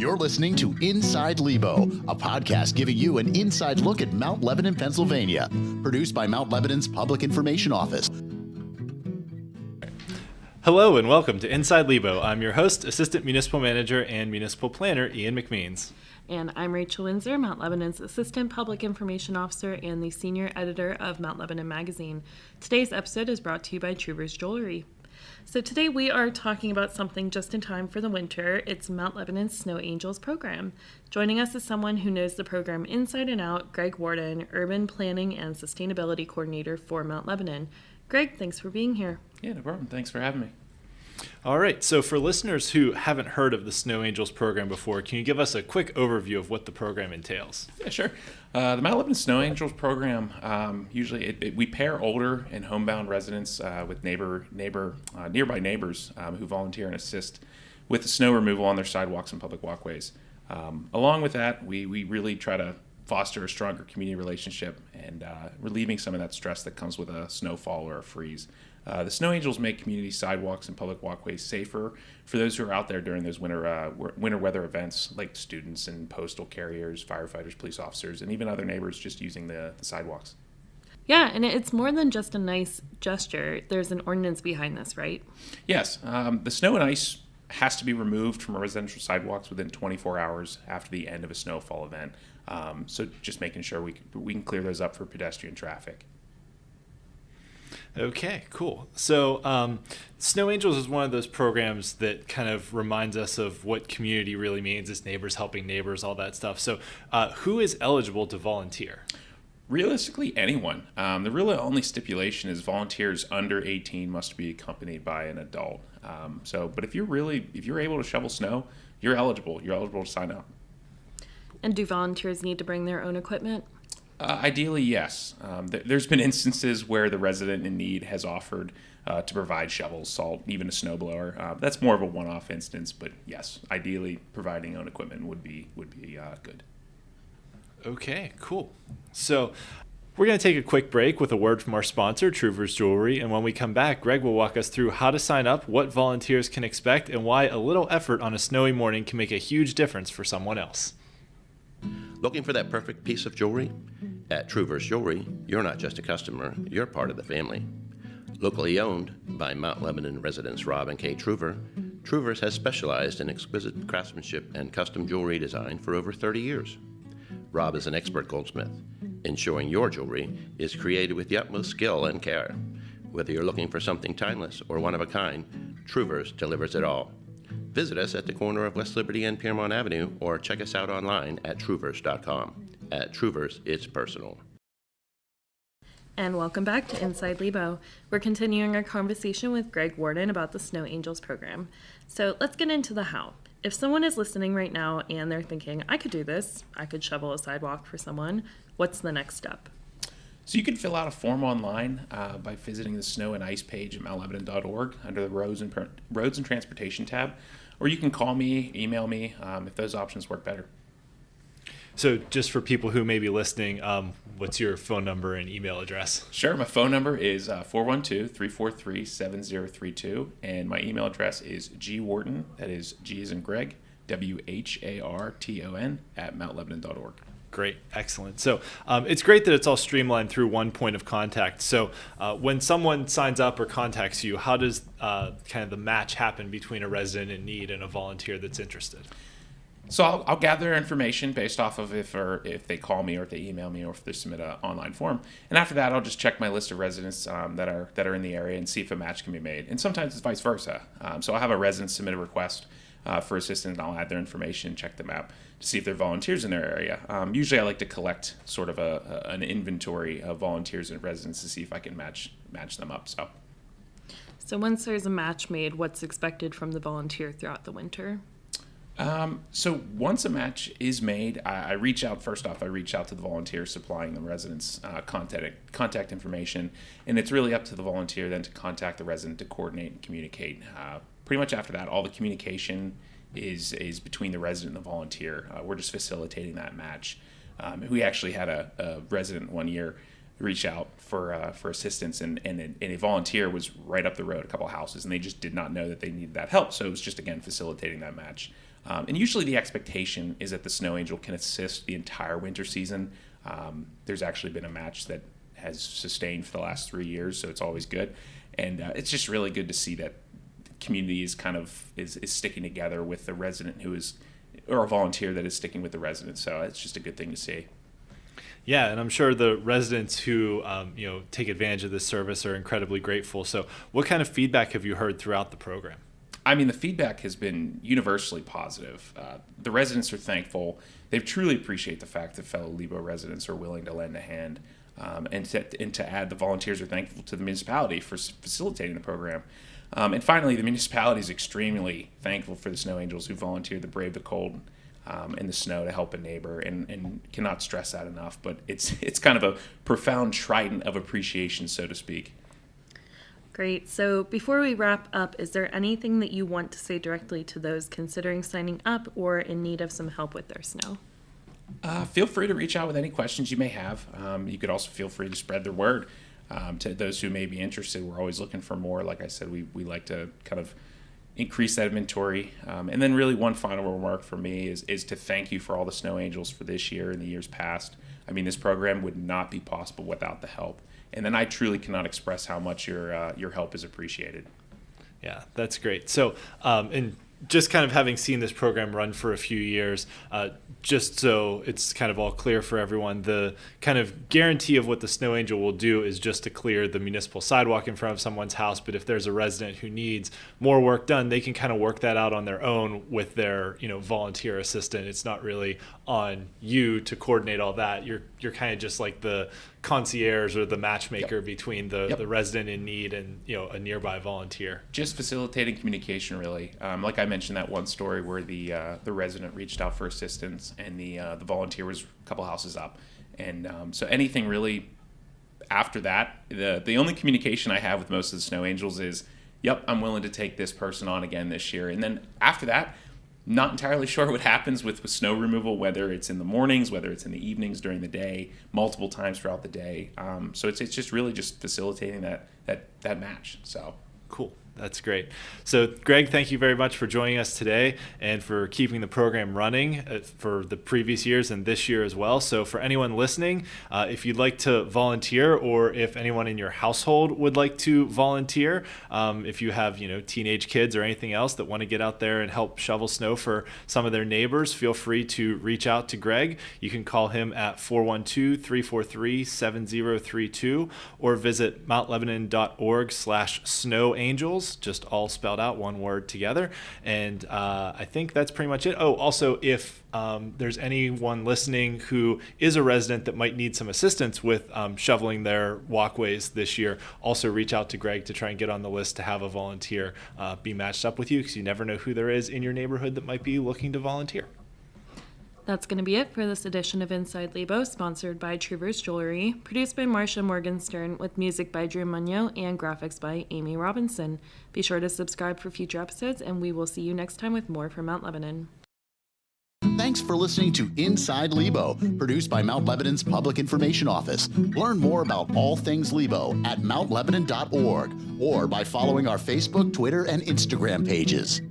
You're listening to Inside Lebo, a podcast giving you an inside look at Mount Lebanon, Pennsylvania, produced by Mount Lebanon's Public Information Office. Hello and welcome to Inside Lebo. I'm your host, Assistant Municipal Manager and Municipal Planner, Ian McMeans. And I'm Rachel Windsor, Mount Lebanon's Assistant Public Information Officer and the Senior Editor of Mount Lebanon Magazine. Today's episode is brought to you by Trouvers Jewelry. So today we are talking about something just in time for the winter. It's Mount Lebanon's Snow Angels program. Joining us is someone who knows the program inside and out, Greg Wharton, Urban Planning and Sustainability Coordinator for Mount Lebanon. Greg, thanks for being here. Yeah, no problem. Thanks for having me. All right, so for listeners who haven't heard of the Snow Angels program before, can you give us a quick overview of what the program entails? Yeah, sure. The Mount Lebanon Snow Angels program, usually we pair older and homebound residents with nearby neighbors who volunteer and assist with the snow removal on their sidewalks and public walkways. Along with that, we really try to foster a stronger community relationship and relieving some of that stress that comes with a snowfall or a freeze. The Snow Angels make community sidewalks and public walkways safer for those who are out there during those winter weather events, like students and postal carriers, firefighters, police officers, and even other neighbors just using the sidewalks. Yeah, and it's more than just a nice gesture. There's an ordinance behind this, right? Yes. The snow and ice has to be removed from residential sidewalks within 24 hours after the end of a snowfall event. So just making sure we can clear those up for pedestrian traffic. Okay, cool. So Snow Angels is one of those programs that kind of reminds us of what community really means. It's neighbors helping neighbors, all that stuff. So who is eligible to volunteer? Realistically, anyone. The really only stipulation is volunteers under 18 must be accompanied by an adult. But if you're able to shovel snow, you're eligible. You're eligible to sign up. And do volunteers need to bring their own equipment? Ideally, yes. There's been instances where the resident in need has offered to provide shovels, salt, even a snowblower. That's more of a one-off instance, but yes, ideally providing own equipment would be good. Okay, cool. So we're going to take a quick break with a word from our sponsor, Trouvers Jewelry, and when we come back, Greg will walk us through how to sign up, what volunteers can expect, and why a little effort on a snowy morning can make a huge difference for someone else. Looking for that perfect piece of jewelry? At Trouvers Jewelry, you're not just a customer, you're part of the family. Locally owned by Mount Lebanon residents Rob and Kay Trouver, Trouvers has specialized in exquisite craftsmanship and custom jewelry design for over 30 years. Rob is an expert goldsmith, ensuring your jewelry is created with the utmost skill and care. Whether you're looking for something timeless or one of a kind, Trouvers delivers it all. Visit us at the corner of West Liberty and Piermont Avenue or check us out online at trouvers.com. At Trouvers, it's personal. And welcome back to Inside Lebo. We're continuing our conversation with Greg Wharton about the Snow Angels program. So let's get into the how. If someone is listening right now and they're thinking, I could do this, I could shovel a sidewalk for someone, what's the next step? So you can fill out a form online by visiting the Snow and Ice page at mountlebanon.org under the Roads and Transportation tab, or you can call me, email me, if those options work better. So just for people who may be listening, what's your phone number and email address? Sure. My phone number is 412-343-7032, and my email address is gwharton, that is G as in Greg, WHARTON, at mountlebanon.org. Great. Excellent. So it's great that it's all streamlined through one point of contact. So when someone signs up or contacts you, how does kind of the match happen between a resident in need and a volunteer that's interested? So I'll gather information based off of if they call me or if they email me or if they submit an online form. And after that, I'll just check my list of residents that are in the area and see if a match can be made. And sometimes it's vice versa. So I'll have a resident submit a request for assistance, and I'll add their information, check the map to see if they're volunteers in their area. Usually I like to collect sort of an inventory of volunteers and residents to see if I can match them up. So once there's a match made, what's expected from the volunteer throughout the winter? So once a match is made, I reach out to the volunteer supplying the residents contact information, and it's really up to the volunteer then to contact the resident to coordinate and communicate. Pretty much after that, all the communication is between the resident and the volunteer. We're just facilitating that match. We actually had a resident one year reach out for assistance, and a volunteer was right up the road, a couple of houses, and they just did not know that they needed that help. So it was just, again, facilitating that match. And usually the expectation is that the Snow Angel can assist the entire winter season. There's actually been a match that has sustained for the last 3 years, so it's always good. And it's just really good to see that the community is is sticking together with the resident or a volunteer that is sticking with the resident. So it's just a good thing to see. Yeah, and I'm sure the residents who take advantage of this service are incredibly grateful. So what kind of feedback have you heard throughout the program? I mean, the feedback has been universally positive. The residents are thankful. They truly appreciate the fact that fellow Lebo residents are willing to lend a hand. And to add, the volunteers are thankful to the municipality for facilitating the program. And finally, the municipality is extremely thankful for the Snow Angels who volunteered to brave the cold and the snow to help a neighbor, and cannot stress that enough. But it's kind of a profound trident of appreciation, so to speak. Great. So before we wrap up, is there anything that you want to say directly to those considering signing up or in need of some help with their snow? Feel free to reach out with any questions you may have. You could also feel free to spread the word to those who may be interested. We're always looking for more. Like I said, we like to kind of increase that inventory. And then really one final remark for me is to thank you for all the Snow Angels for this year and the years past. I mean, this program would not be possible without the help. And then I truly cannot express how much your help is appreciated. Yeah, that's great. So, and just kind of having seen this program run for a few years, just so it's kind of all clear for everyone, the kind of guarantee of what the Snow Angel will do is just to clear the municipal sidewalk in front of someone's house. But if there's a resident who needs more work done, they can kind of work that out on their own with their, volunteer assistant. It's not really on you to coordinate all that. You're kind of just like the concierge or the matchmaker between the resident in need and a nearby volunteer. Just facilitating communication, really. Like I mentioned, that one story where the resident reached out for assistance and the volunteer was a couple houses up, and so anything really after that, the only communication I have with most of the Snow Angels is, "Yep, I'm willing to take this person on again this year." And then after that, not entirely sure what happens with snow removal, whether it's in the mornings, whether it's in the evenings, during the day, multiple times throughout the day. So it's just really just facilitating that match. So cool. That's great. So, Greg, thank you very much for joining us today and for keeping the program running for the previous years and this year as well. So, for anyone listening, if you'd like to volunteer, or if anyone in your household would like to volunteer, if you have teenage kids or anything else that want to get out there and help shovel snow for some of their neighbors, feel free to reach out to Greg. You can call him at 412-343-7032 or visit mountlebanon.org/snowangels. Just all spelled out, one word together. And I think that's pretty much it. Oh, also, if there's anyone listening who is a resident that might need some assistance with shoveling their walkways this year, also reach out to Greg to try and get on the list to have a volunteer be matched up with you, because you never know who there is in your neighborhood that might be looking to volunteer. That's going to be it for this edition of Inside Lebo, sponsored by Trouvers Jewelry, produced by Marcia Morgenstern, with music by Drew Munyo and graphics by Amy Robinson. Be sure to subscribe for future episodes, and we will see you next time with more from Mount Lebanon. Thanks for listening to Inside Lebo, produced by Mount Lebanon's Public Information Office. Learn more about all things Lebo at mountlebanon.org or by following our Facebook, Twitter, and Instagram pages.